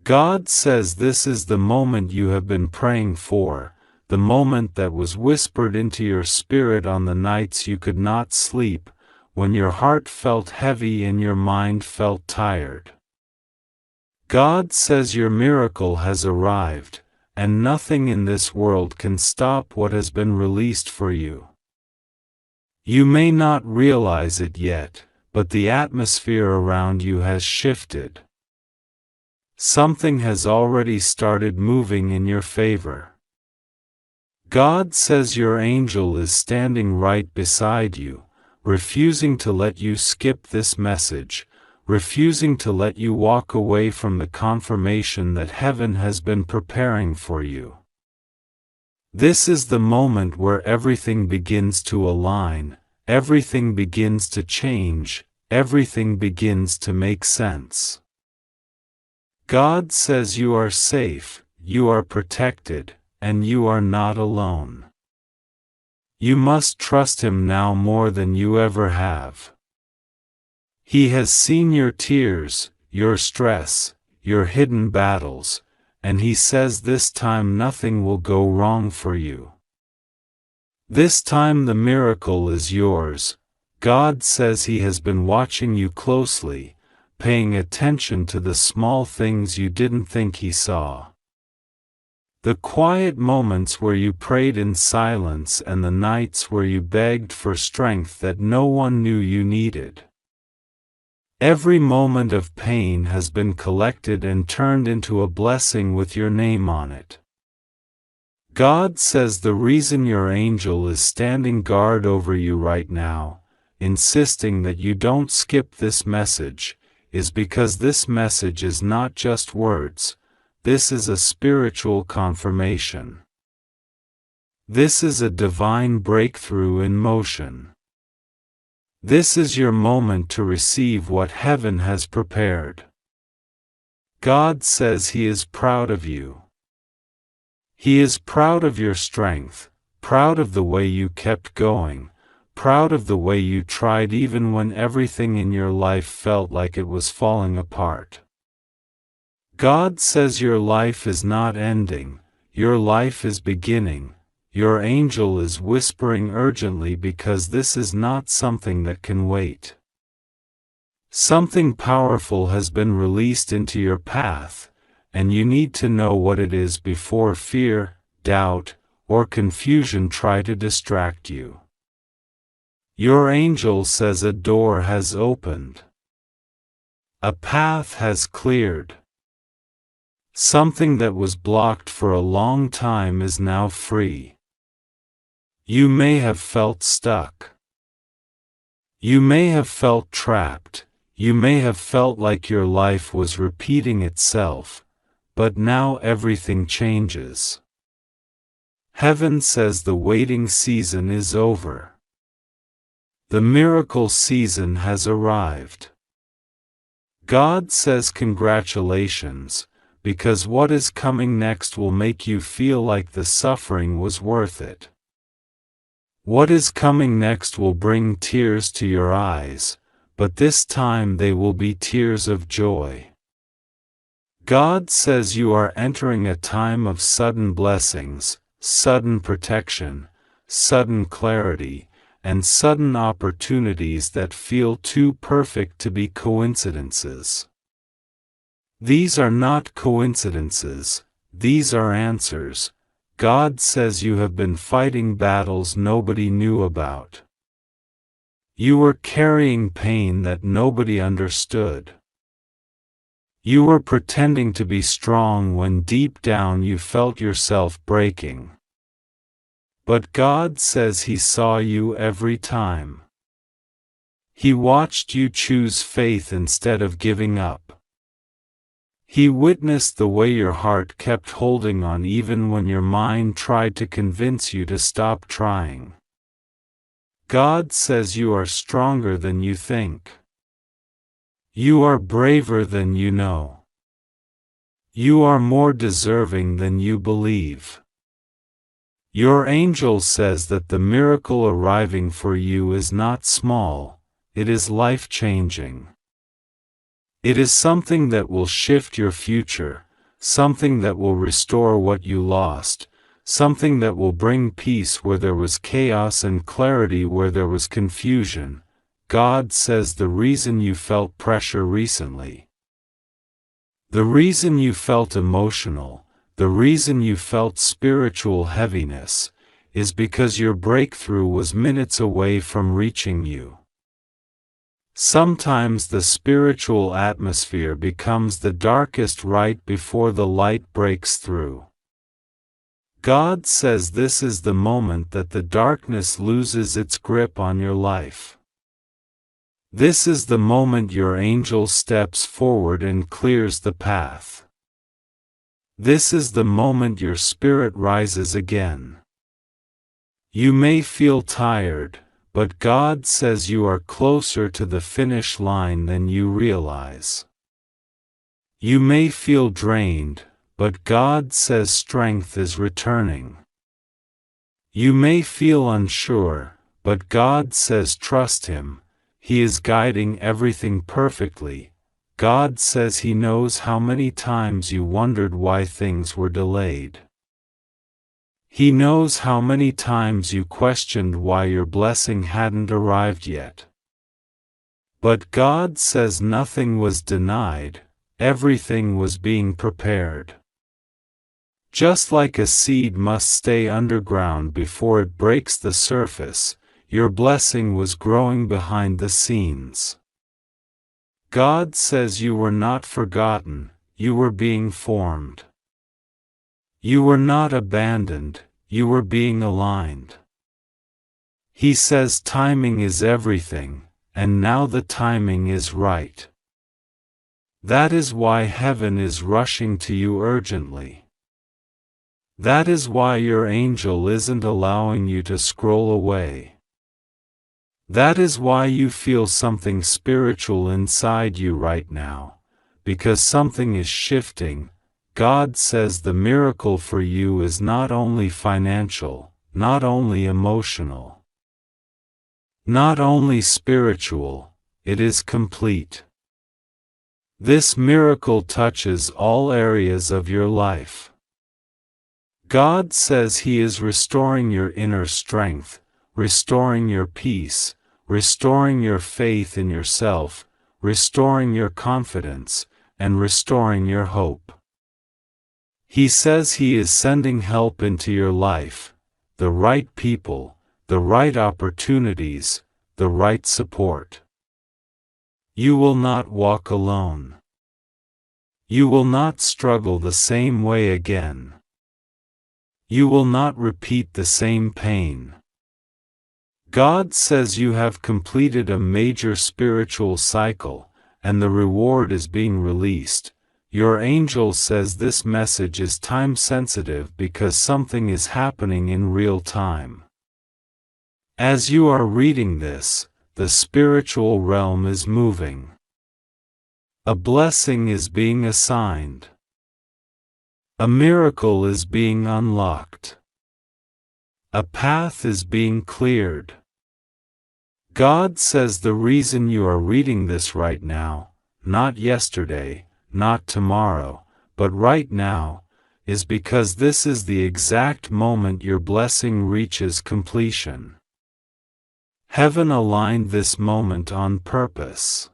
God says this is the moment you have been praying for, the moment that was whispered into your spirit on the nights you could not sleep, when your heart felt heavy and your mind felt tired. God says your miracle has arrived, and nothing in this world can stop what has been released for you. You may not realize it yet, but the atmosphere around you has shifted. Something has already started moving in your favor. God says your angel is standing right beside you, refusing to let you skip this message, refusing to let you walk away from the confirmation that heaven has been preparing for you. This is the moment where everything begins to align, everything begins to change, everything begins to make sense. God says you are safe, you are protected, and you are not alone. You must trust Him now more than you ever have. He has seen your tears, your stress, your hidden battles, and He says this time nothing will go wrong for you. This time the miracle is yours. God says He has been watching you closely, paying attention to the small things you didn't think He saw. The quiet moments where you prayed in silence and the nights where you begged for strength that no one knew you needed. Every moment of pain has been collected and turned into a blessing with your name on it. God says the reason your angel is standing guard over you right now, insisting that you don't skip this message, is because this message is not just words. This is a spiritual confirmation. This is a divine breakthrough in motion. This is your moment to receive what heaven has prepared. God says He is proud of you. He is proud of your strength, proud of the way you kept going, proud of the way you tried even when everything in your life felt like it was falling apart. God says your life is not ending, your life is beginning. Your angel is whispering urgently because this is not something that can wait. Something powerful has been released into your path, and you need to know what it is before fear, doubt, or confusion try to distract you. Your angel says a door has opened. A path has cleared. Something that was blocked for a long time is now free. You may have felt stuck. You may have felt trapped. You may have felt like your life was repeating itself, but now everything changes. Heaven says the waiting season is over. The miracle season has arrived. God says congratulations, because what is coming next will make you feel like the suffering was worth it. What is coming next will bring tears to your eyes, but this time they will be tears of joy. God says you are entering a time of sudden blessings, sudden protection, sudden clarity, and sudden opportunities that feel too perfect to be coincidences. These are not coincidences, these are answers. God says you have been fighting battles nobody knew about. You were carrying pain that nobody understood. You were pretending to be strong when deep down you felt yourself breaking. But God says He saw you every time. He watched you choose faith instead of giving up. He witnessed the way your heart kept holding on even when your mind tried to convince you to stop trying. God says you are stronger than you think. You are braver than you know. You are more deserving than you believe. Your angel says that the miracle arriving for you is not small, it is life-changing. It is something that will shift your future, something that will restore what you lost, something that will bring peace where there was chaos and clarity where there was confusion. God says the reason you felt pressure recently, the reason you felt emotional, the reason you felt spiritual heaviness, is because your breakthrough was minutes away from reaching you. Sometimes the spiritual atmosphere becomes the darkest right before the light breaks through. God says this is the moment that the darkness loses its grip on your life. This is the moment your angel steps forward and clears the path. This is the moment your spirit rises again. You may feel tired, but God says you are closer to the finish line than you realize. You may feel drained, but God says strength is returning. You may feel unsure, but God says trust Him. He is guiding everything perfectly. God says He knows how many times you wondered why things were delayed. He knows how many times you questioned why your blessing hadn't arrived yet. But God says nothing was denied, everything was being prepared. Just like a seed must stay underground before it breaks the surface, your blessing was growing behind the scenes. God says you were not forgotten, you were being formed. You were not abandoned, you were being aligned. He says timing is everything, and now the timing is right. That is why heaven is rushing to you urgently. That is why your angel isn't allowing you to scroll away. That is why you feel something spiritual inside you right now, because something is shifting. God says the miracle for you is not only financial, not only emotional, not only spiritual, it is complete. This miracle touches all areas of your life. God says He is restoring your inner strength, restoring your peace, restoring your faith in yourself, restoring your confidence, and restoring your hope. He says He is sending help into your life, the right people, the right opportunities, the right support. You will not walk alone. You will not struggle the same way again. You will not repeat the same pain. God says you have completed a major spiritual cycle, and the reward is being released. Your angel says this message is time-sensitive because something is happening in real time. As you are reading this, the spiritual realm is moving. A blessing is being assigned. A miracle is being unlocked. A path is being cleared. God says the reason you are reading this right now, not yesterday, not tomorrow, but right now, is because this is the exact moment your blessing reaches completion. Heaven aligned this moment on purpose.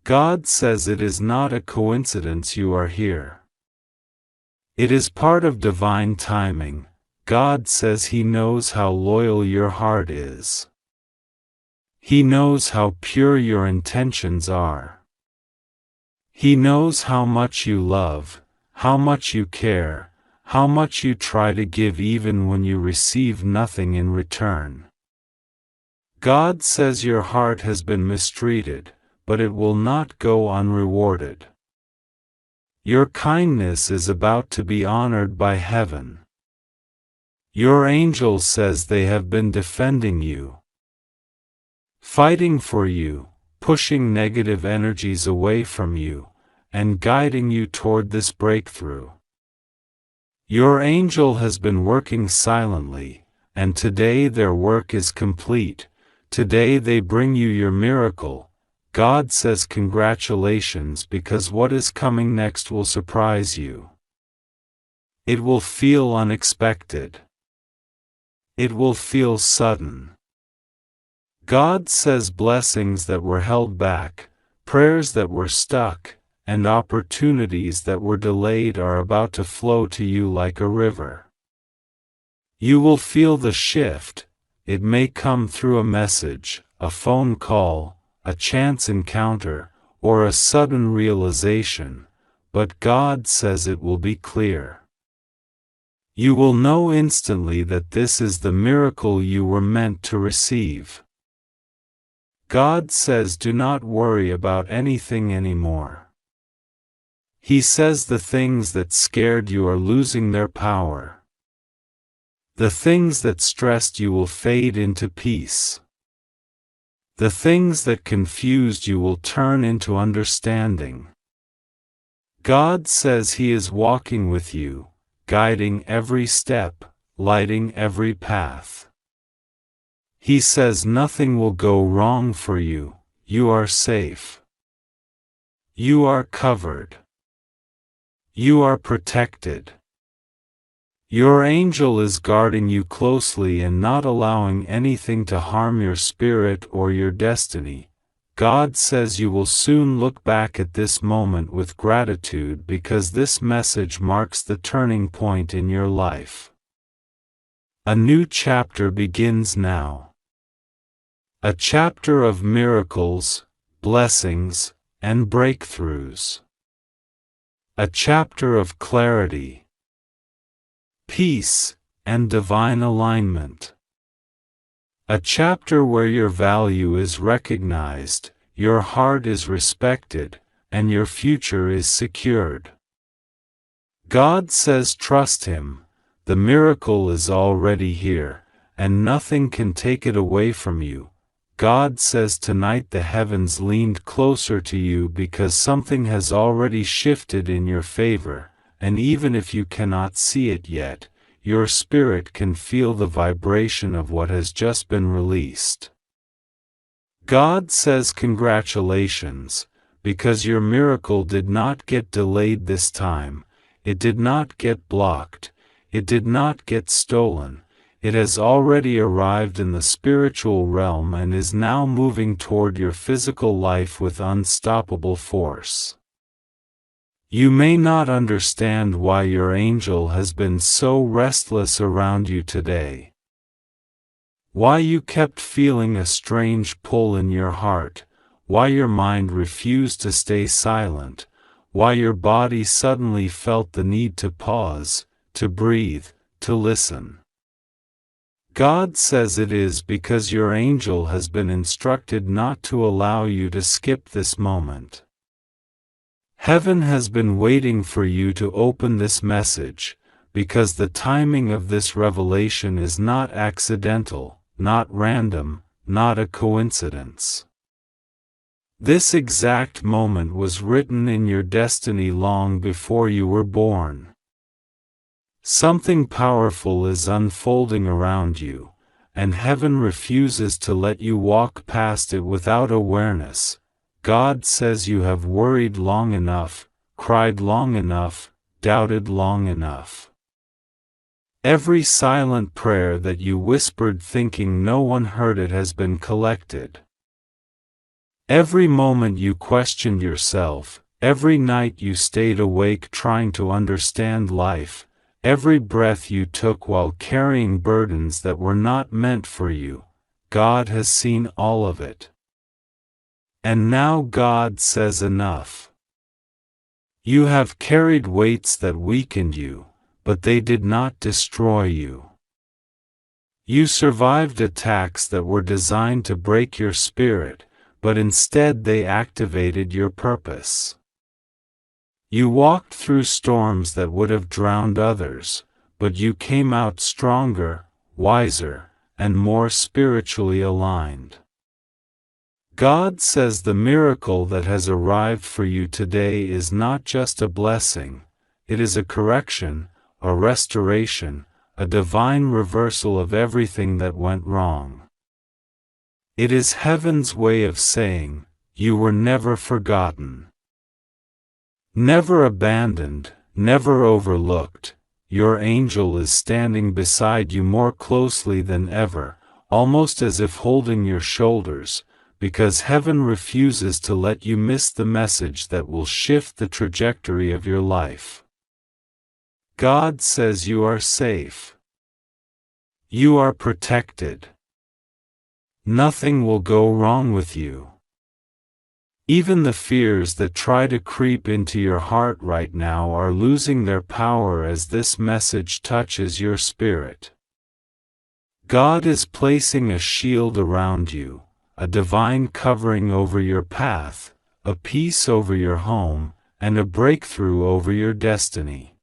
God says it is not a coincidence you are here. It is part of divine timing. God says He knows how loyal your heart is. He knows how pure your intentions are. He knows how much you love, how much you care, how much you try to give even when you receive nothing in return. God says your heart has been mistreated, but it will not go unrewarded. Your kindness is about to be honored by heaven. Your angel says they have been defending you, fighting for you, pushing negative energies away from you, and guiding you toward this breakthrough. Your angel has been working silently, and today their work is complete. Today they bring you your miracle. God says congratulations because what is coming next will surprise you. It will feel unexpected. It will feel sudden. God says blessings that were held back, prayers that were stuck, and opportunities that were delayed are about to flow to you like a river. You will feel the shift. It may come through a message, a phone call, a chance encounter, or a sudden realization, but God says it will be clear. You will know instantly that this is the miracle you were meant to receive. God says do not worry about anything anymore. He says the things that scared you are losing their power. The things that stressed you will fade into peace. The things that confused you will turn into understanding. God says He is walking with you, guiding every step, lighting every path. He says nothing will go wrong for you. You are safe. You are covered. You are protected. Your angel is guarding you closely and not allowing anything to harm your spirit or your destiny. God says you will soon look back at this moment with gratitude because this message marks the turning point in your life. A new chapter begins now. A chapter of miracles, blessings, and breakthroughs. A chapter of clarity, peace, and divine alignment. A chapter where your value is recognized, your heart is respected, and your future is secured. God says trust Him. The miracle is already here, and nothing can take it away from you. God says tonight the heavens leaned closer to you because something has already shifted in your favor, and even if you cannot see it yet, your spirit can feel the vibration of what has just been released. God says congratulations, because your miracle did not get delayed this time, it did not get blocked, it did not get stolen. It has already arrived in the spiritual realm and is now moving toward your physical life with unstoppable force. You may not understand why your angel has been so restless around you today. Why you kept feeling a strange pull in your heart, why your mind refused to stay silent, why your body suddenly felt the need to pause, to breathe, to listen. God says it is because your angel has been instructed not to allow you to skip this moment. Heaven has been waiting for you to open this message, because the timing of this revelation is not accidental, not random, not a coincidence. This exact moment was written in your destiny long before you were born. Something powerful is unfolding around you, and heaven refuses to let you walk past it without awareness. God says you have worried long enough, cried long enough, doubted long enough. Every silent prayer that you whispered thinking no one heard it has been collected. Every moment you questioned yourself, every night you stayed awake trying to understand life, every breath you took while carrying burdens that were not meant for you, God has seen all of it. And now God says enough. You have carried weights that weakened you, but they did not destroy you. You survived attacks that were designed to break your spirit, but instead they activated your purpose. You walked through storms that would have drowned others, but you came out stronger, wiser, and more spiritually aligned. God says the miracle that has arrived for you today is not just a blessing, it is a correction, a restoration, a divine reversal of everything that went wrong. It is heaven's way of saying, you were never forgotten. Never abandoned, never overlooked. Your angel is standing beside you more closely than ever, almost as if holding your shoulders, because heaven refuses to let you miss the message that will shift the trajectory of your life. God says you are safe. You are protected. Nothing will go wrong with you. Even the fears that try to creep into your heart right now are losing their power as this message touches your spirit. God is placing a shield around you, a divine covering over your path, a peace over your home, and a breakthrough over your destiny.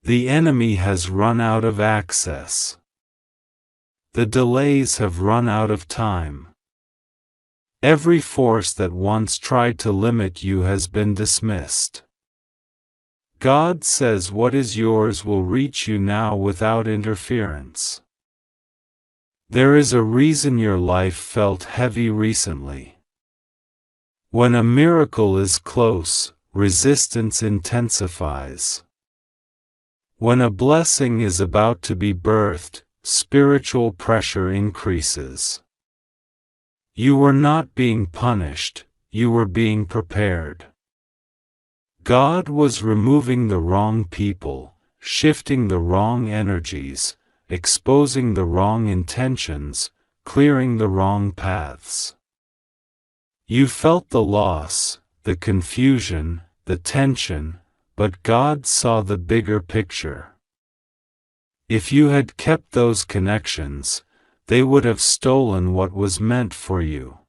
The enemy has run out of access. The delays have run out of time. Every force that once tried to limit you has been dismissed. God says what is yours will reach you now without interference. There is a reason your life felt heavy recently. When a miracle is close, resistance intensifies. When a blessing is about to be birthed, spiritual pressure increases. You were not being punished, you were being prepared. God was removing the wrong people, shifting the wrong energies, exposing the wrong intentions, clearing the wrong paths. You felt the loss, the confusion, the tension, but God saw the bigger picture. If you had kept those connections, they would have stolen what was meant for you.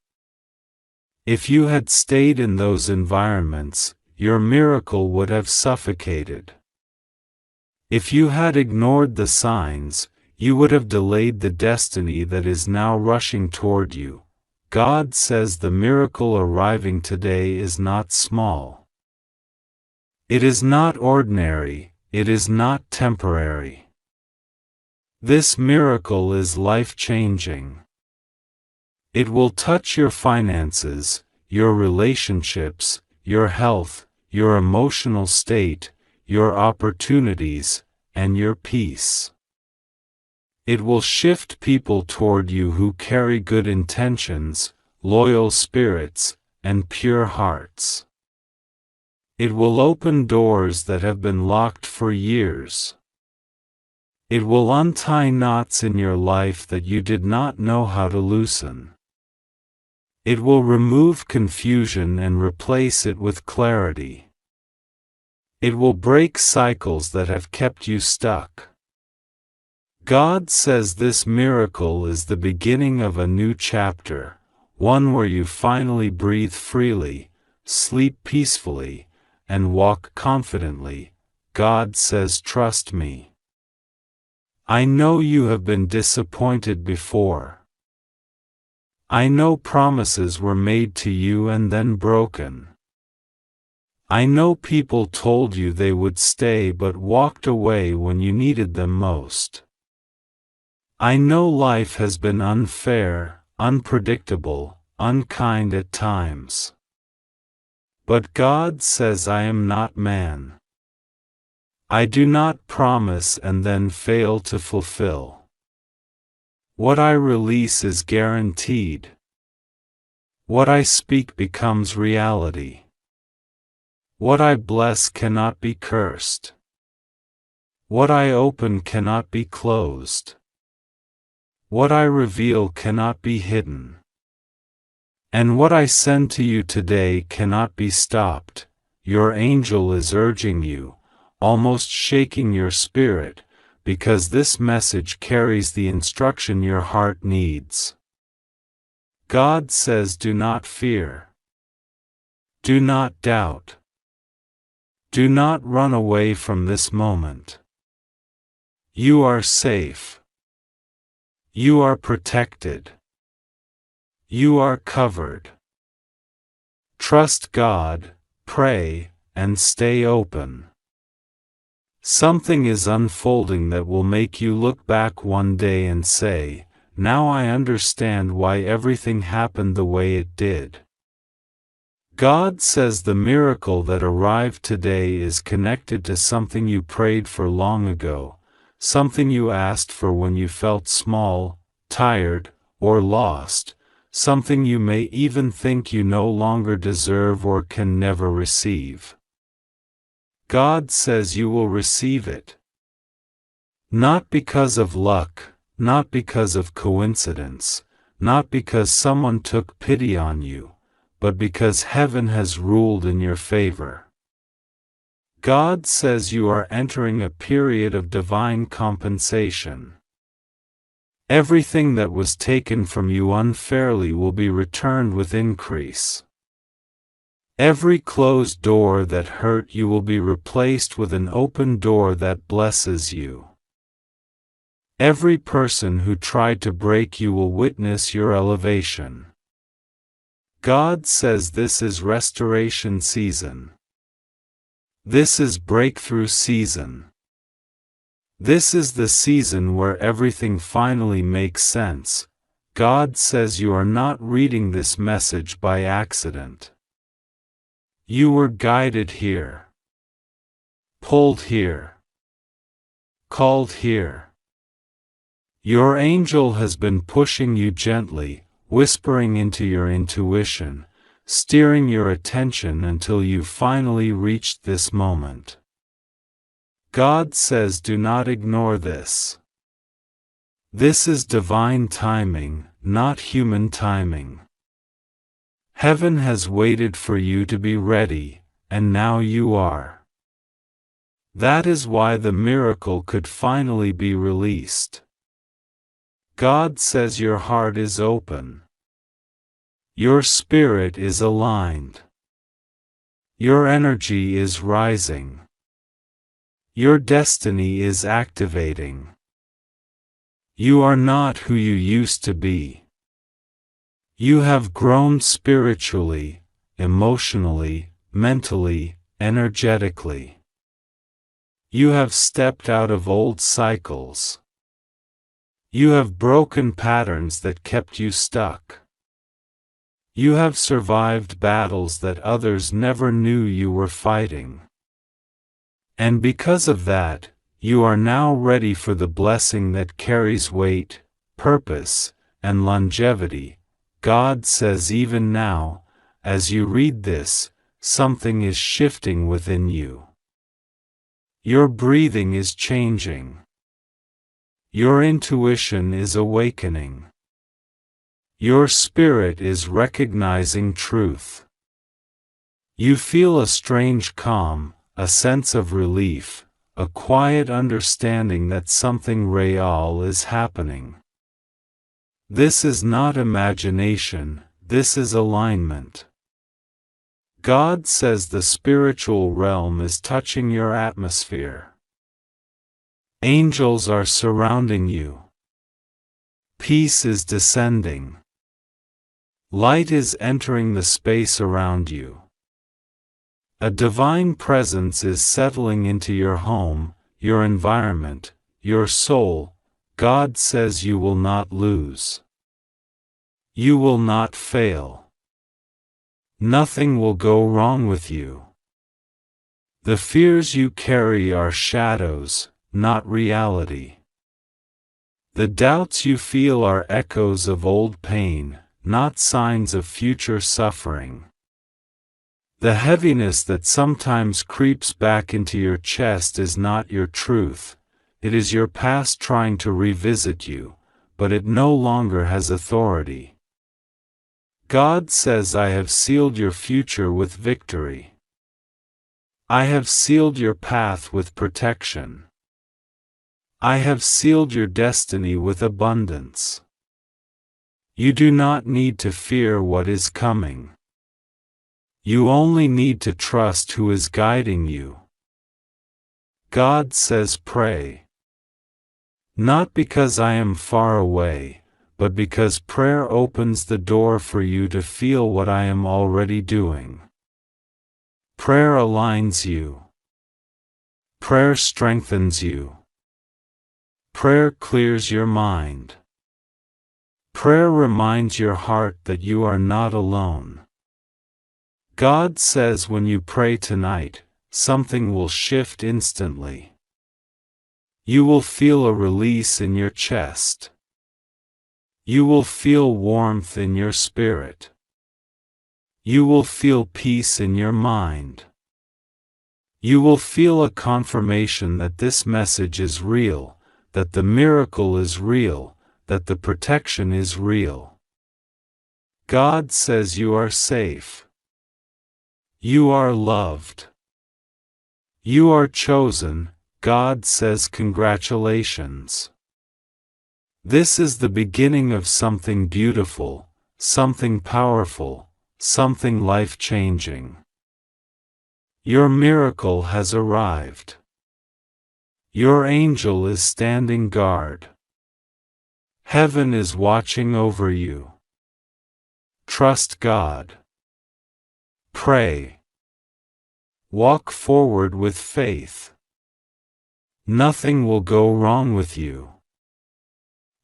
If you had stayed in those environments, your miracle would have suffocated. If you had ignored the signs, you would have delayed the destiny that is now rushing toward you. God says the miracle arriving today is not small. It is not ordinary, it is not temporary. This miracle is life-changing. It will touch your finances, your relationships, your health, your emotional state, your opportunities, and your peace. It will shift people toward you who carry good intentions, loyal spirits, and pure hearts. It will open doors that have been locked for years. It will untie knots in your life that you did not know how to loosen. It will remove confusion and replace it with clarity. It will break cycles that have kept you stuck. God says this miracle is the beginning of a new chapter, one where you finally breathe freely, sleep peacefully, and walk confidently. God says, trust me. I know you have been disappointed before. I know promises were made to you and then broken. I know people told you they would stay but walked away when you needed them most. I know life has been unfair, unpredictable, unkind at times. But God says I am not man. I do not promise and then fail to fulfill. What I release is guaranteed. What I speak becomes reality. What I bless cannot be cursed. What I open cannot be closed. What I reveal cannot be hidden. And what I send to you today cannot be stopped. Your angel is urging you, almost shaking your spirit, because this message carries the instruction your heart needs. God says, do not fear. Do not doubt. Do not run away from this moment. You are safe. You are protected. You are covered. Trust God, pray, and stay open. Something is unfolding that will make you look back one day and say, now I understand why everything happened the way it did. God says the miracle that arrived today is connected to something you prayed for long ago, something you asked for when you felt small, tired, or lost, something you may even think you no longer deserve or can never receive. God says you will receive it. Not because of luck, not because of coincidence, not because someone took pity on you, but because heaven has ruled in your favor. God says you are entering a period of divine compensation. Everything that was taken from you unfairly will be returned with increase. Every closed door that hurt you will be replaced with an open door that blesses you. Every person who tried to break you will witness your elevation. God says this is restoration season. This is breakthrough season. This is the season where everything finally makes sense. God says you are not reading this message by accident. You were guided here, pulled here, called here. Your angel has been pushing you gently, whispering into your intuition, steering your attention until you finally reached this moment. God says do not ignore this. This is divine timing, not human timing. Heaven has waited for you to be ready, and now you are. That is why the miracle could finally be released. God says your heart is open. Your spirit is aligned. Your energy is rising. Your destiny is activating. You are not who you used to be. You have grown spiritually, emotionally, mentally, energetically. You have stepped out of old cycles. You have broken patterns that kept you stuck. You have survived battles that others never knew you were fighting. And because of that, you are now ready for the blessing that carries weight, purpose, and longevity. God says even now, as you read this, something is shifting within you. Your breathing is changing. Your intuition is awakening. Your spirit is recognizing truth. You feel a strange calm, a sense of relief, a quiet understanding that something real is happening. This is not imagination, this is alignment. God says the spiritual realm is touching your atmosphere. Angels are surrounding you. Peace is descending. Light is entering the space around you. A divine presence is settling into your home, your environment, your soul. God says you will not lose. You will not fail. Nothing will go wrong with you. The fears you carry are shadows, not reality. The doubts you feel are echoes of old pain, not signs of future suffering. The heaviness that sometimes creeps back into your chest is not your truth, it is your past trying to revisit you, but it no longer has authority. God says I have sealed your future with victory. I have sealed your path with protection. I have sealed your destiny with abundance. You do not need to fear what is coming. You only need to trust who is guiding you. God says pray. Not because I am far away, but because prayer opens the door for you to feel what I am already doing. Prayer aligns you. Prayer strengthens you. Prayer clears your mind. Prayer reminds your heart that you are not alone. God says when you pray tonight, something will shift instantly. You will feel a release in your chest. You will feel warmth in your spirit. You will feel peace in your mind. You will feel a confirmation that this message is real, that the miracle is real, that the protection is real. God says you are safe. You are loved. You are chosen. God says congratulations. This is the beginning of something beautiful, something powerful, something life-changing. Your miracle has arrived. Your angel is standing guard. Heaven is watching over you. Trust God. Pray. Walk forward with faith. Nothing will go wrong with you.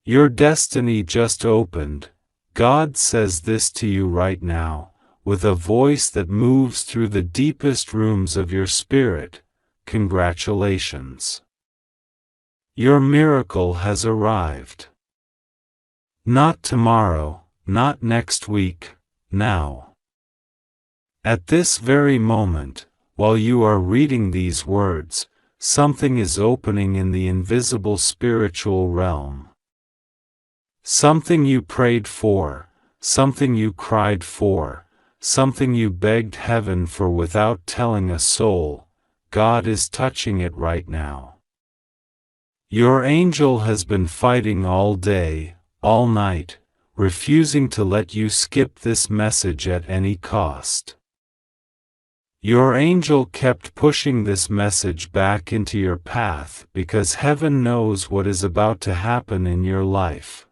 Your destiny just opened. God says this to you right now, with a voice that moves through the deepest rooms of your spirit. Congratulations. Your miracle has arrived. Not tomorrow, not next week, now. At this very moment, while you are reading these words, something is opening in the invisible spiritual realm. Something you prayed for, something you cried for, something you begged heaven for without telling a soul. God is touching it right now. Your angel has been fighting all day, all night, refusing to let you skip this message at any cost. Your angel kept pushing this message back into your path because heaven knows what is about to happen in your life.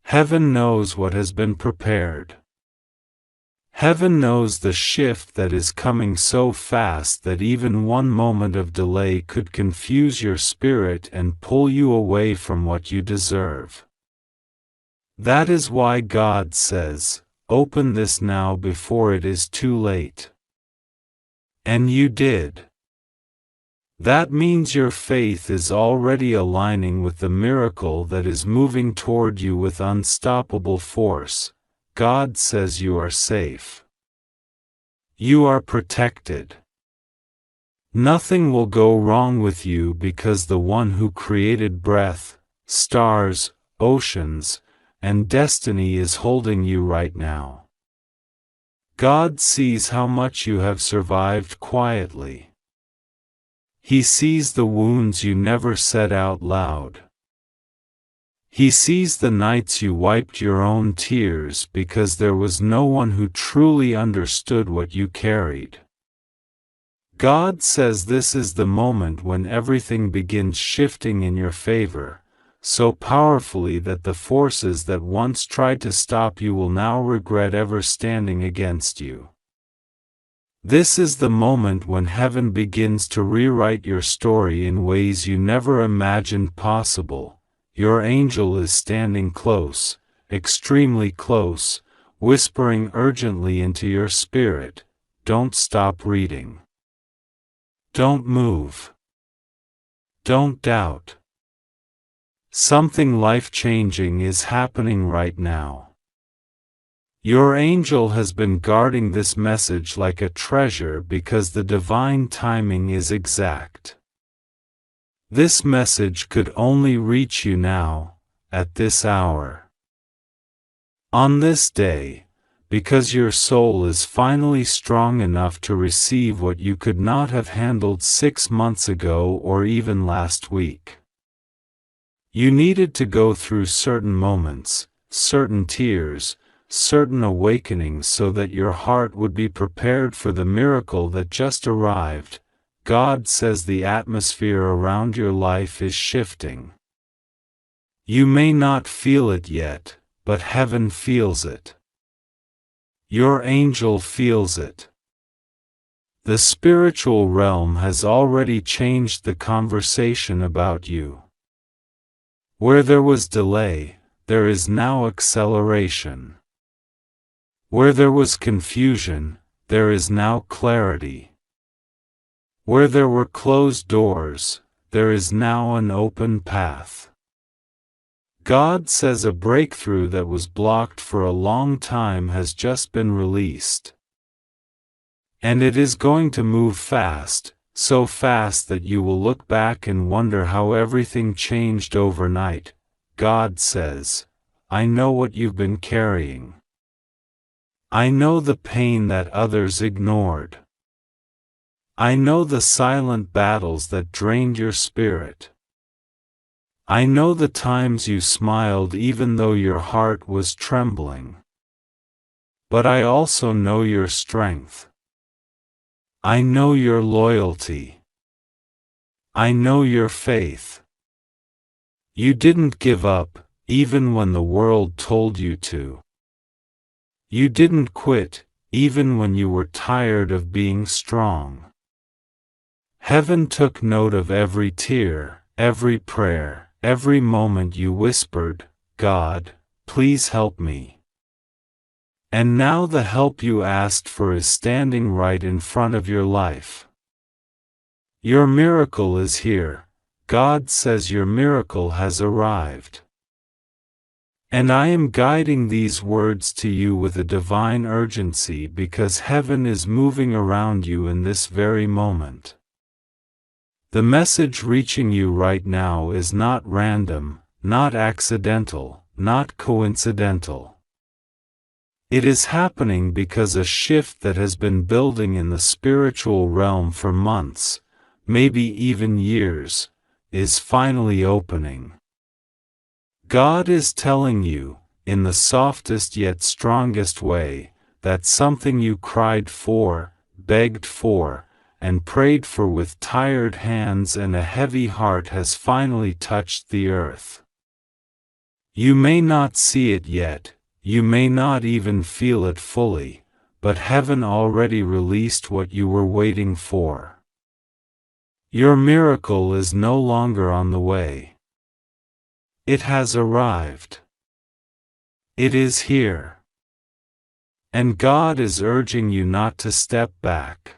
Heaven knows what has been prepared. Heaven knows the shift that is coming so fast that even one moment of delay could confuse your spirit and pull you away from what you deserve. That is why God says, open this now before it is too late. And you did. That means your faith is already aligning with the miracle that is moving toward you with unstoppable force. God says you are safe. You are protected. Nothing will go wrong with you because the one who created breath, stars, oceans, and destiny is holding you right now. God sees how much you have survived quietly. He sees the wounds you never said out loud. He sees the nights you wiped your own tears because there was no one who truly understood what you carried. God says this is the moment when everything begins shifting in your favor, so powerfully that the forces that once tried to stop you will now regret ever standing against you. This is the moment when heaven begins to rewrite your story in ways you never imagined possible. Your angel is standing close, extremely close, whispering urgently into your spirit, don't stop reading. Don't move. Don't doubt. Something life-changing is happening right now. Your angel has been guarding this message like a treasure because the divine timing is exact. This message could only reach you now, at this hour. On this day, because your soul is finally strong enough to receive what you could not have handled 6 months ago or even last week. You needed to go through certain moments, certain tears, certain awakenings so that your heart would be prepared for the miracle that just arrived. God says the atmosphere around your life is shifting. You may not feel it yet, but heaven feels it. Your angel feels it. The spiritual realm has already changed the conversation about you. Where there was delay, there is now acceleration. Where there was confusion, there is now clarity. Where there were closed doors, there is now an open path. God says a breakthrough that was blocked for a long time has just been released. And it is going to move fast, so fast that you will look back and wonder how everything changed overnight. God says, I know what you've been carrying. I know the pain that others ignored. I know the silent battles that drained your spirit. I know the times you smiled even though your heart was trembling. But I also know your strength. I know your loyalty. I know your faith. You didn't give up, even when the world told you to. You didn't quit, even when you were tired of being strong. Heaven took note of every tear, every prayer, every moment you whispered, God, please help me. And now the help you asked for is standing right in front of your life. Your miracle is here. God says your miracle has arrived. And I am guiding these words to you with a divine urgency because heaven is moving around you in this very moment. The message reaching you right now is not random, not accidental, not coincidental. It is happening because a shift that has been building in the spiritual realm for months, maybe even years, is finally opening. God is telling you, in the softest yet strongest way, that something you cried for, begged for, and prayed for with tired hands and a heavy heart has finally touched the earth. You may not see it yet, you may not even feel it fully, but heaven already released what you were waiting for. Your miracle is no longer on the way. It has arrived. It is here. And God is urging you not to step back.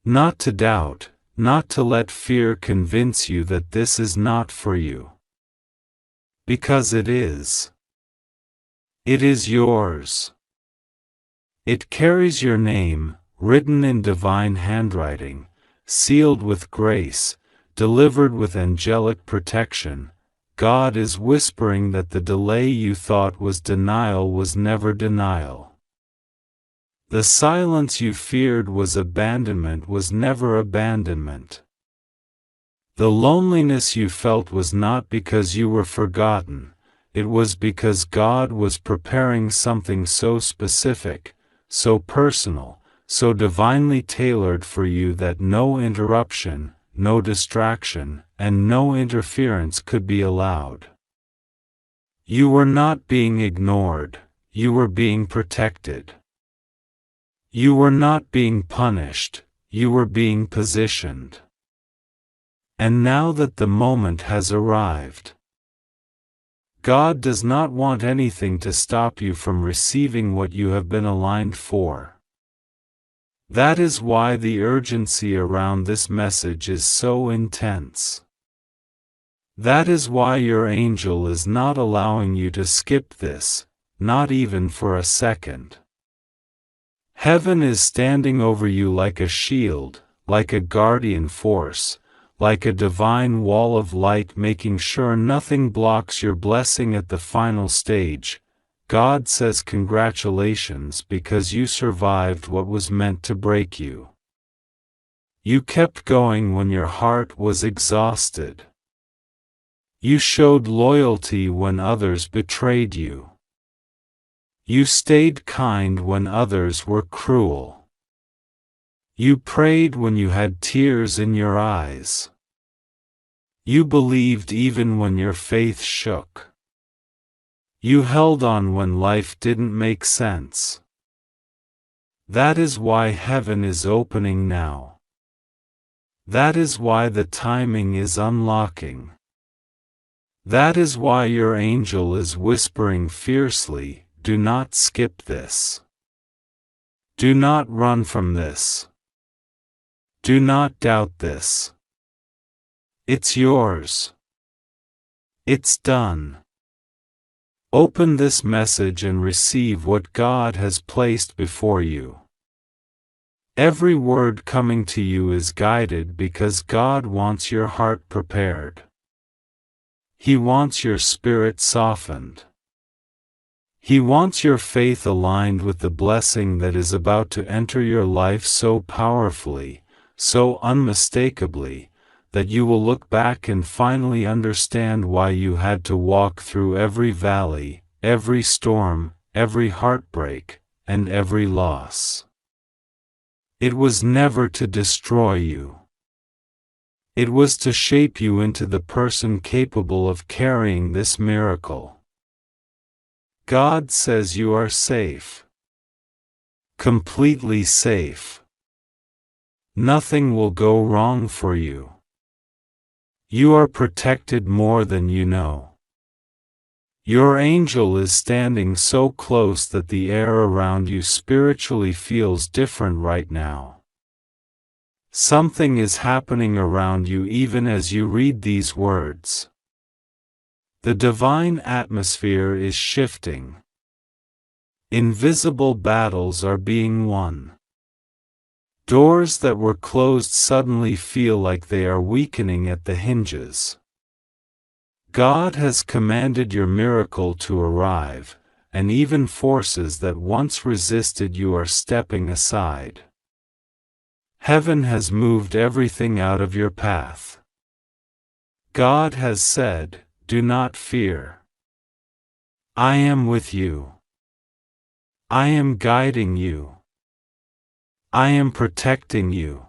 Not to doubt, not to let fear convince you that this is not for you. Because it is. It is yours. It carries your name, written in divine handwriting, sealed with grace, delivered with angelic protection. God is whispering that the delay you thought was denial was never denial. The silence you feared was abandonment was never abandonment. The loneliness you felt was not because you were forgotten, it was because God was preparing something so specific, so personal, so divinely tailored for you that no interruption, no distraction, and no interference could be allowed. You were not being ignored, you were being protected. You were not being punished, you were being positioned. And now that the moment has arrived, God does not want anything to stop you from receiving what you have been aligned for. That is why the urgency around this message is so intense. That is why your angel is not allowing you to skip this, not even for a second. Heaven is standing over you like a shield, like a guardian force, like a divine wall of light making sure nothing blocks your blessing at the final stage. God says congratulations because you survived what was meant to break you. You kept going when your heart was exhausted. You showed loyalty when others betrayed you. You stayed kind when others were cruel. You prayed when you had tears in your eyes. You believed even when your faith shook. You held on when life didn't make sense. That is why heaven is opening now. That is why the timing is unlocking. That is why your angel is whispering fiercely, do not skip this. Do not run from this. Do not doubt this. It's yours. It's done. Open this message and receive what God has placed before you. Every word coming to you is guided because God wants your heart prepared. He wants your spirit softened. He wants your faith aligned with the blessing that is about to enter your life so powerfully, so unmistakably, that you will look back and finally understand why you had to walk through every valley, every storm, every heartbreak, and every loss. It was never to destroy you. It was to shape you into the person capable of carrying this miracle. God says you are safe. Completely safe. Nothing will go wrong for you. You are protected more than you know. Your angel is standing so close that the air around you spiritually feels different right now. Something is happening around you even as you read these words. The divine atmosphere is shifting. Invisible battles are being won. Doors that were closed suddenly feel like they are weakening at the hinges. God has commanded your miracle to arrive, and even forces that once resisted you are stepping aside. Heaven has moved everything out of your path. God has said, "Do not fear. I am with you. I am guiding you. I am protecting you.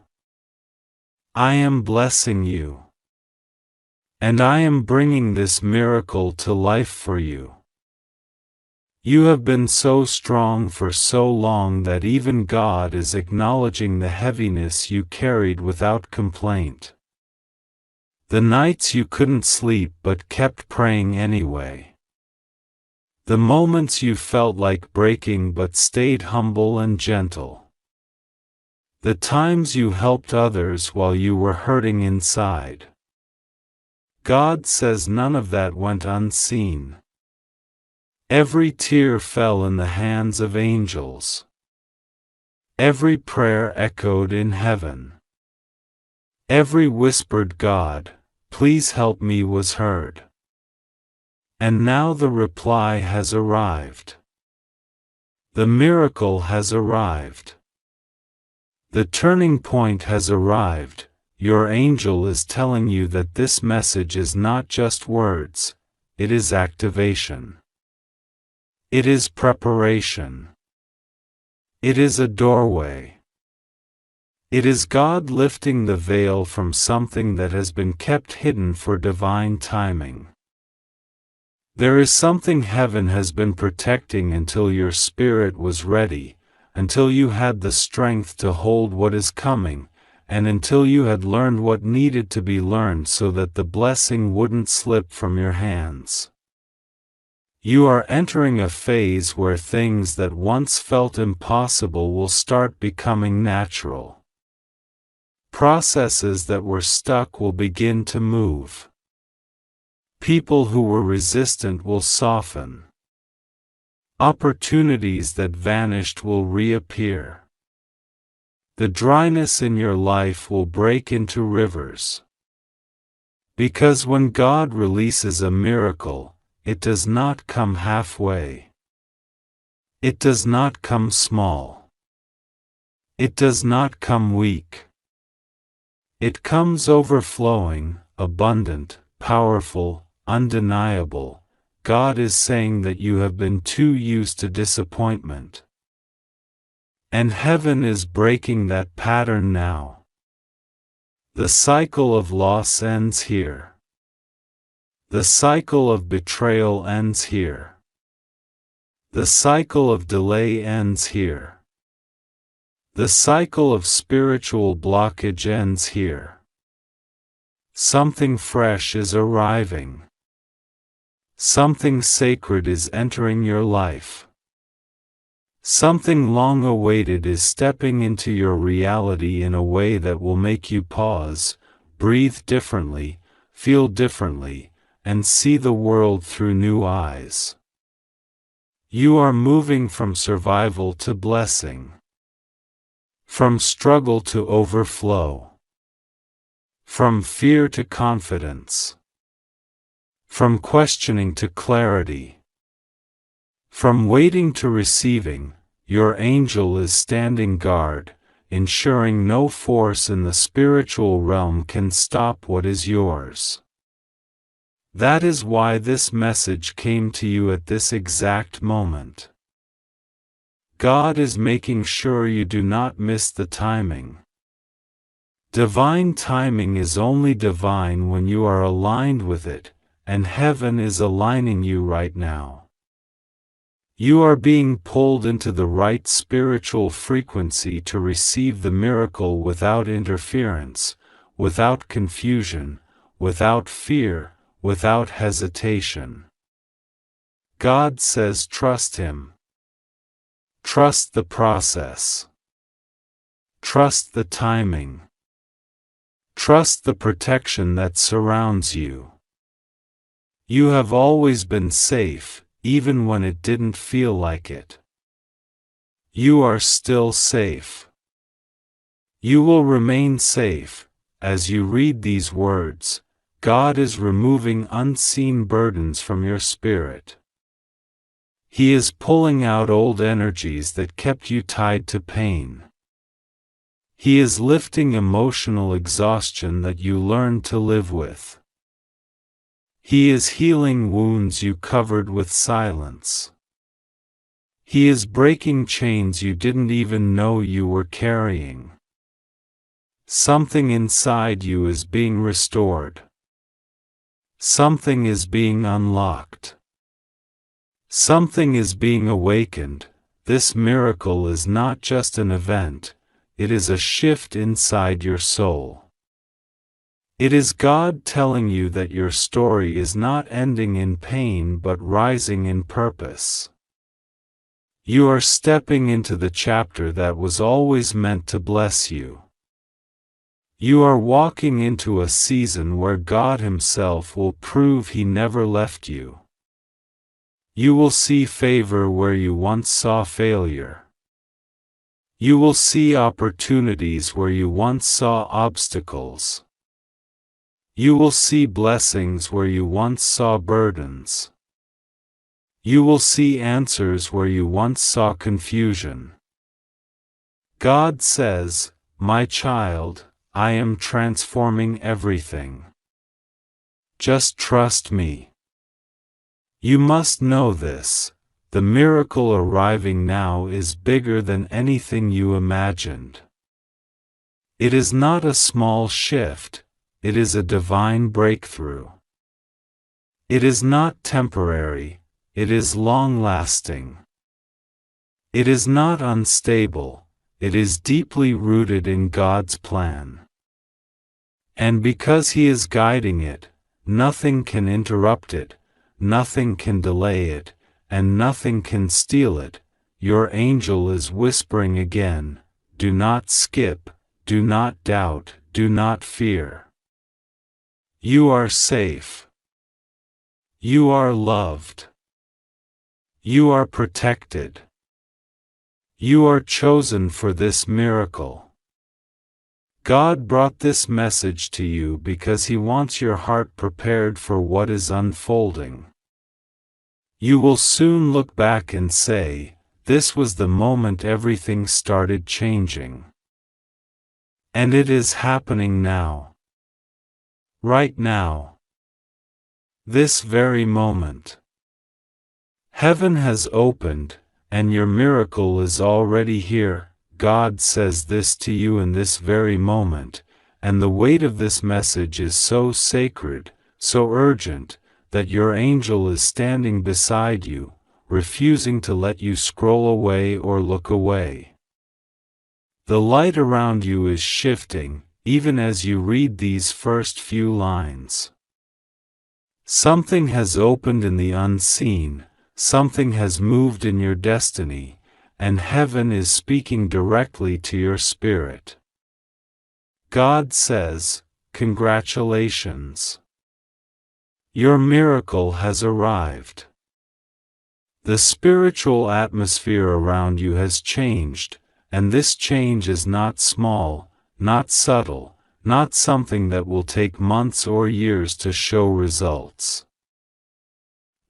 I am blessing you. And I am bringing this miracle to life for you." You have been so strong for so long that even God is acknowledging the heaviness you carried without complaint. The nights you couldn't sleep but kept praying anyway. The moments you felt like breaking but stayed humble and gentle. The times you helped others while you were hurting inside. God says none of that went unseen. Every tear fell in the hands of angels. Every prayer echoed in heaven. Every whispered "God, please help me" was heard. And now the reply has arrived. The miracle has arrived. The turning point has arrived. Your angel is telling you that this message is not just words, it is activation. It is preparation. It is a doorway. It is God lifting the veil from something that has been kept hidden for divine timing. There is something heaven has been protecting until your spirit was ready, until you had the strength to hold what is coming, and until you had learned what needed to be learned so that the blessing wouldn't slip from your hands. You are entering a phase where things that once felt impossible will start becoming natural. Processes that were stuck will begin to move. People who were resistant will soften. Opportunities that vanished will reappear. The dryness in your life will break into rivers. Because when God releases a miracle, it does not come halfway. It does not come small. It does not come weak. It comes overflowing, abundant, powerful, undeniable. God is saying that you have been too used to disappointment. And heaven is breaking that pattern now. The cycle of loss ends here. The cycle of betrayal ends here. The cycle of delay ends here. The cycle of spiritual blockage ends here. Something fresh is arriving. Something sacred is entering your life. Something long awaited is stepping into your reality in a way that will make you pause, breathe differently, feel differently, and see the world through new eyes. You are moving from survival to blessing. From struggle to overflow. From fear to confidence. From questioning to clarity. From waiting to receiving, your angel is standing guard, ensuring no force in the spiritual realm can stop what is yours. That is why this message came to you at this exact moment. God is making sure you do not miss the timing. Divine timing is only divine when you are aligned with it, and heaven is aligning you right now. You are being pulled into the right spiritual frequency to receive the miracle without interference, without confusion, without fear, without hesitation. God says trust Him. Trust the process. Trust the timing. Trust the protection that surrounds you. You have always been safe, even when it didn't feel like it. You are still safe. You will remain safe. As you read these words, God is removing unseen burdens from your spirit. He is pulling out old energies that kept you tied to pain. He is lifting emotional exhaustion that you learned to live with. He is healing wounds you covered with silence. He is breaking chains you didn't even know you were carrying. Something inside you is being restored. Something is being unlocked. Something is being awakened. This miracle is not just an event, it is a shift inside your soul. It is God telling you that your story is not ending in pain but rising in purpose. You are stepping into the chapter that was always meant to bless you. You are walking into a season where God Himself will prove He never left you. You will see favor where you once saw failure. You will see opportunities where you once saw obstacles. You will see blessings where you once saw burdens. You will see answers where you once saw confusion. God says, "My child, I am transforming everything. Just trust me." You must know this. The miracle arriving now is bigger than anything you imagined. It is not a small shift. It is a divine breakthrough. It is not temporary, it is long-lasting. It is not unstable, it is deeply rooted in God's plan. And because He is guiding it, nothing can interrupt it, nothing can delay it, and nothing can steal it. Your angel is whispering again, do not skip, do not doubt, do not fear. You are safe. You are loved. You are protected. You are chosen for this miracle. God brought this message to you because He wants your heart prepared for what is unfolding. You will soon look back and say, "This was the moment everything started changing." And it is happening now. Right now. This very moment. Heaven has opened, and your miracle is already here. God says this to you in this very moment, and the weight of this message is so sacred, so urgent, that your angel is standing beside you, refusing to let you scroll away or look away. The light around you is shifting, even as you read these first few lines. Something has opened in the unseen, something has moved in your destiny, and heaven is speaking directly to your spirit. God says, "Congratulations. Your miracle has arrived." The spiritual atmosphere around you has changed, and this change is not small, not subtle, not something that will take months or years to show results.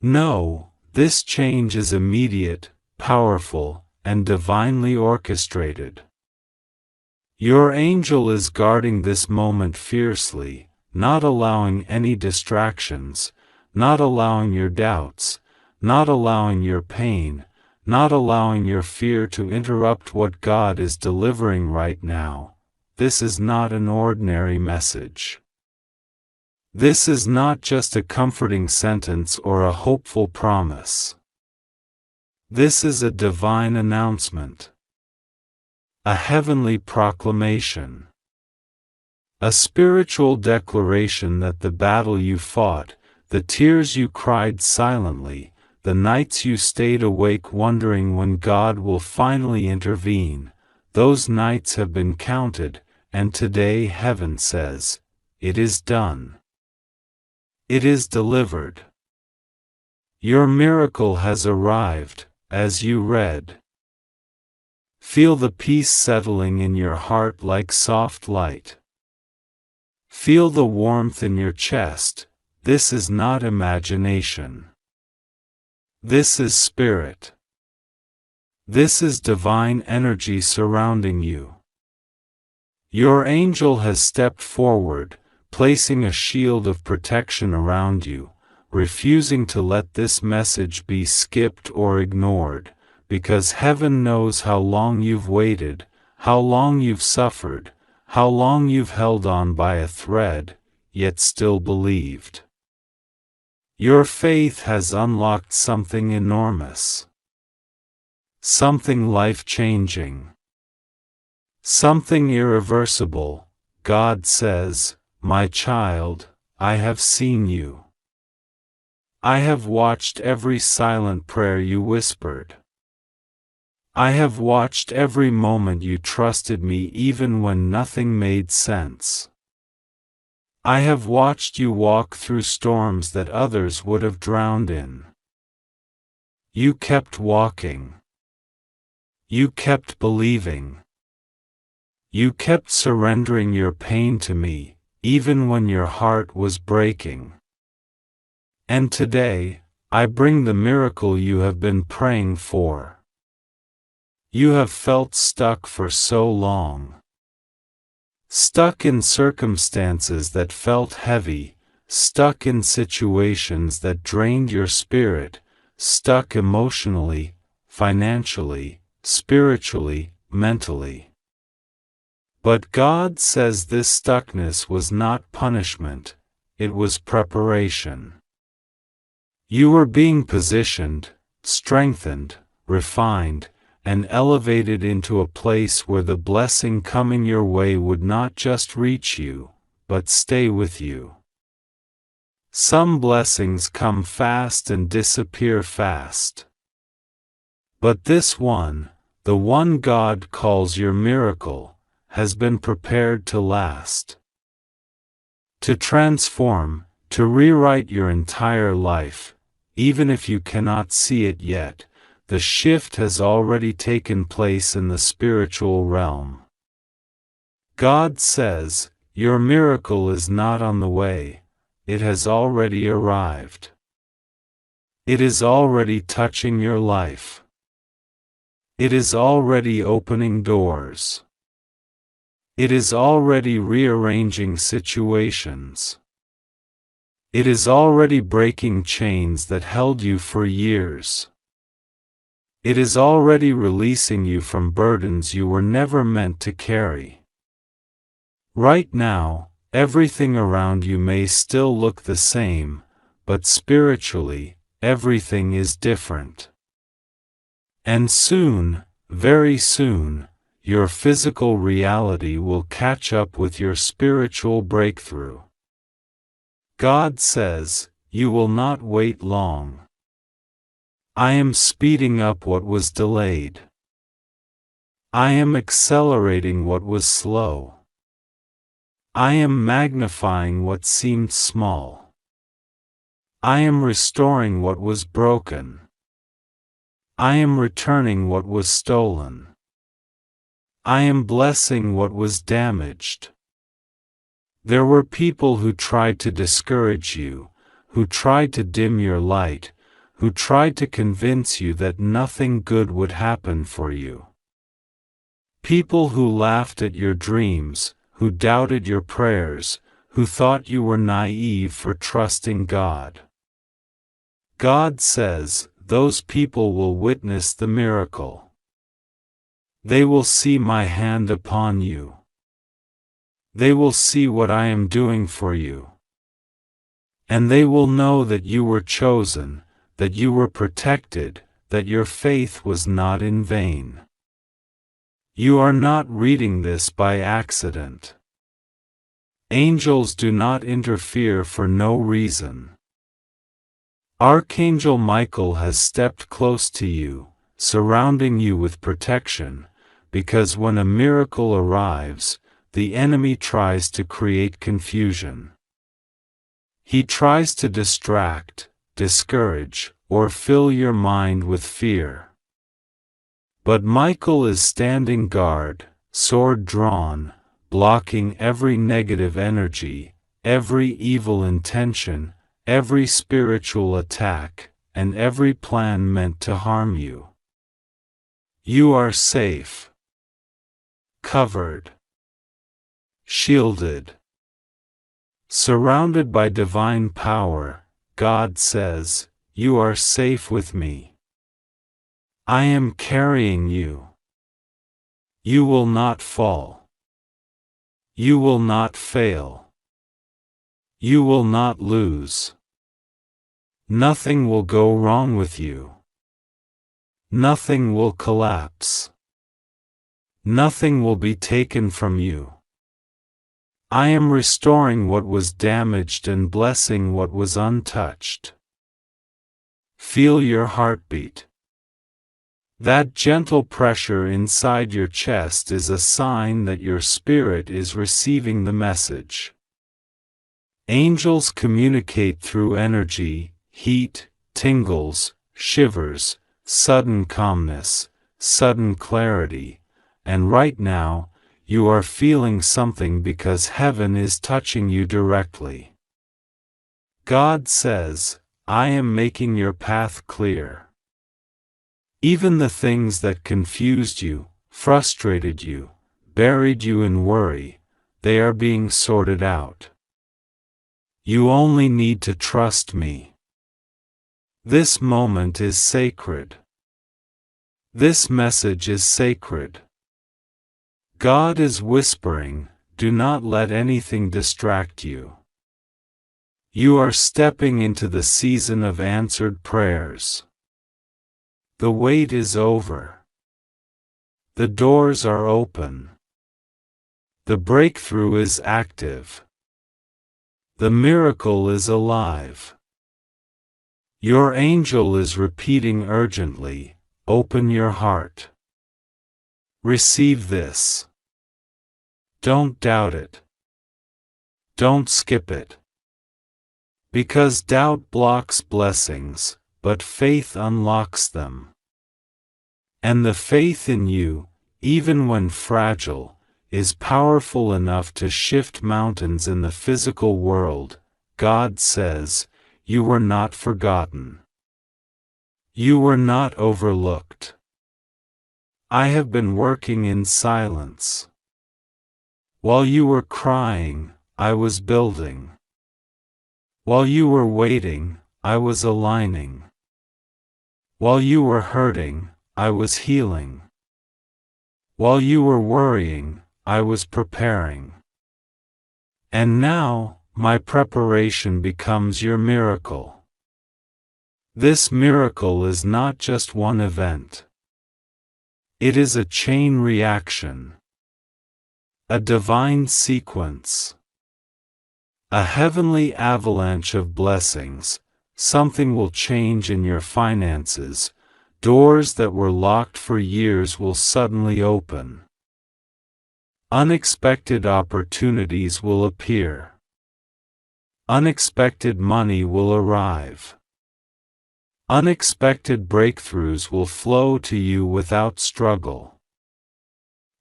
No, this change is immediate, powerful, and divinely orchestrated. Your angel is guarding this moment fiercely, not allowing any distractions, not allowing your doubts, not allowing your pain, not allowing your fear to interrupt what God is delivering right now. This is not an ordinary message. This is not just a comforting sentence or a hopeful promise. This is a divine announcement. A heavenly proclamation. A spiritual declaration that the battle you fought, the tears you cried silently, the nights you stayed awake wondering when God will finally intervene, those nights have been counted, and today heaven says, "It is done. It is delivered. Your miracle has arrived," as you read. Feel the peace settling in your heart like soft light. Feel the warmth in your chest. This is not imagination. This is spirit. This is divine energy surrounding you. Your angel has stepped forward, placing a shield of protection around you, refusing to let this message be skipped or ignored, because heaven knows how long you've waited, how long you've suffered, how long you've held on by a thread, yet still believed. Your faith has unlocked something enormous. Something life-changing. Something irreversible. God says, "My child, I have seen you. I have watched every silent prayer you whispered. I have watched every moment you trusted me even when nothing made sense. I have watched you walk through storms that others would have drowned in. You kept walking. You kept believing. You kept surrendering your pain to me, even when your heart was breaking. And today, I bring the miracle you have been praying for. You have felt stuck for so long. Stuck in circumstances that felt heavy, stuck in situations that drained your spirit, stuck emotionally, financially, spiritually, mentally. But God says this stuckness was not punishment, it was preparation. You were being positioned, strengthened, refined, and elevated into a place where the blessing coming your way would not just reach you, but stay with you. Some blessings come fast and disappear fast. But this one, the one God calls your miracle, has been prepared to last. To transform, to rewrite your entire life, even if you cannot see it yet. The shift has already taken place in the spiritual realm. God says, your miracle is not on the way, it has already arrived. It is already touching your life. It is already opening doors. It is already rearranging situations. It is already breaking chains that held you for years. It is already releasing you from burdens you were never meant to carry. Right now, everything around you may still look the same, but spiritually, everything is different. And soon, very soon, your physical reality will catch up with your spiritual breakthrough. God says, you will not wait long. I am speeding up what was delayed. I am accelerating what was slow. I am magnifying what seemed small. I am restoring what was broken. I am returning what was stolen. I am blessing what was damaged. There were people who tried to discourage you, who tried to dim your light, who tried to convince you that nothing good would happen for you. People who laughed at your dreams, who doubted your prayers, who thought you were naive for trusting God. God says, those people will witness the miracle. They will see my hand upon you. They will see what I am doing for you. And they will know that you were chosen, that you were protected, that your faith was not in vain. You are not reading this by accident. Angels do not interfere for no reason. Archangel Michael has stepped close to you, surrounding you with protection, because when a miracle arrives, the enemy tries to create confusion. He tries to distract, discourage, or fill your mind with fear. But Michael is standing guard, sword drawn, blocking every negative energy, every evil intention, every spiritual attack, and every plan meant to harm you. You are safe, covered, shielded, surrounded by divine power. God says, you are safe with me. I am carrying you. You will not fall. You will not fail. You will not lose. Nothing will go wrong with you. Nothing will collapse. Nothing will be taken from you. I am restoring what was damaged and blessing what was untouched. Feel your heartbeat. That gentle pressure inside your chest is a sign that your spirit is receiving the message. Angels communicate through energy, heat, tingles, shivers, sudden calmness, sudden clarity, and right now, you are feeling something because heaven is touching you directly. God says, I am making your path clear. Even the things that confused you, frustrated you, buried you in worry, they are being sorted out. You only need to trust me. This moment is sacred. This message is sacred. God is whispering, do not let anything distract you. You are stepping into the season of answered prayers. The wait is over. The doors are open. The breakthrough is active. The miracle is alive. Your angel is repeating urgently, open your heart. Receive this. Don't doubt it. Don't skip it. Because doubt blocks blessings, but faith unlocks them. And the faith in you, even when fragile, is powerful enough to shift mountains in the physical world. God says, you were not forgotten. You were not overlooked. I have been working in silence. While you were crying, I was building. While you were waiting, I was aligning. While you were hurting, I was healing. While you were worrying, I was preparing. And now, my preparation becomes your miracle. This miracle is not just one event. It is a chain reaction. A divine sequence. A heavenly avalanche of blessings. Something will change in your finances, Doors that were locked for years will suddenly open. Unexpected opportunities will appear. Unexpected money will arrive. Unexpected breakthroughs will flow to you without struggle.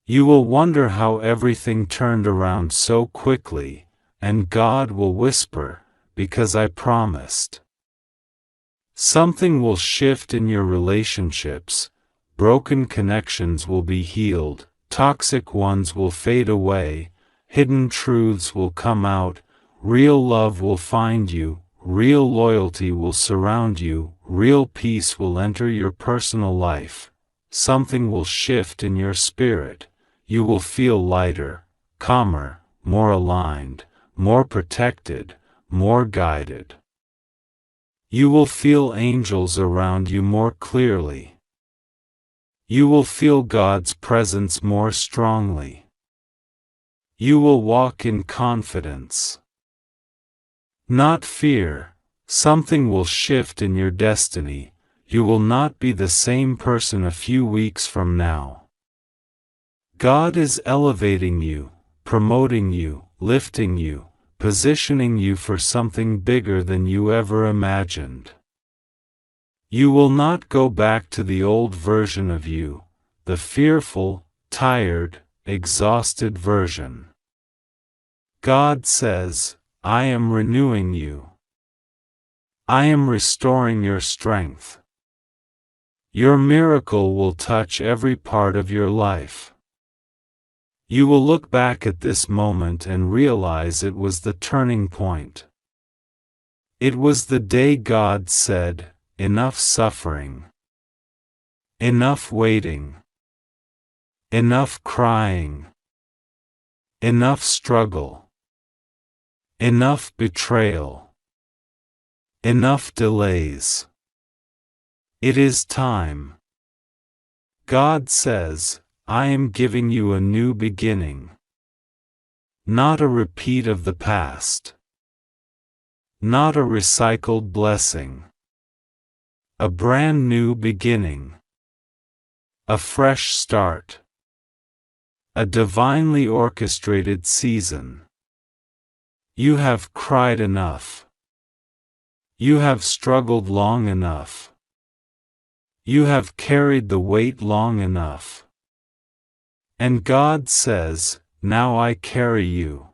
You will wonder how everything turned around so quickly, and God will whisper, "Because I promised." Something will shift in your relationships, broken connections will be healed, toxic ones will fade away, hidden truths will come out, real love will find you, real loyalty will surround you, real peace will enter your personal life. Something will shift in your spirit. You will feel lighter, calmer, more aligned, more protected, more guided. You will feel angels around you more clearly. You will feel God's presence more strongly. You will walk in confidence, not fear. Something will shift in your destiny. You will not be the same person a few weeks from now. God is elevating you, promoting you, lifting you, positioning you for something bigger than you ever imagined. You will not go back to the old version of you, the fearful, tired, exhausted version. God says, "I am renewing you. I am restoring your strength." Your miracle will touch every part of your life. You will look back at this moment and realize it was the turning point. It was the day God said, "Enough suffering. Enough waiting. Enough crying. Enough struggle. Enough betrayal. Enough delays. It is time." God says, "I am giving you a new beginning." Not a repeat of the past. Not a recycled blessing. A brand new beginning. A fresh start. A divinely orchestrated season. You have cried enough. You have struggled long enough. You have carried the weight long enough. And God says, "Now I carry you."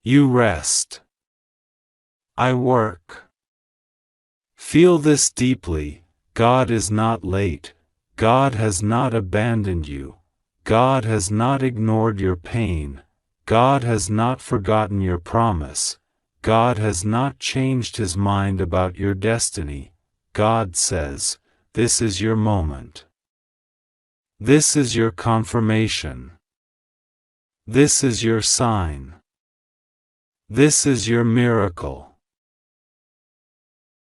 You rest. I work. Feel this deeply. God is not late. God has not abandoned you. God has not ignored your pain. God has not forgotten your promise. God has not changed his mind about your destiny. God says, "This is your moment. This is your confirmation. This is your sign. This is your miracle."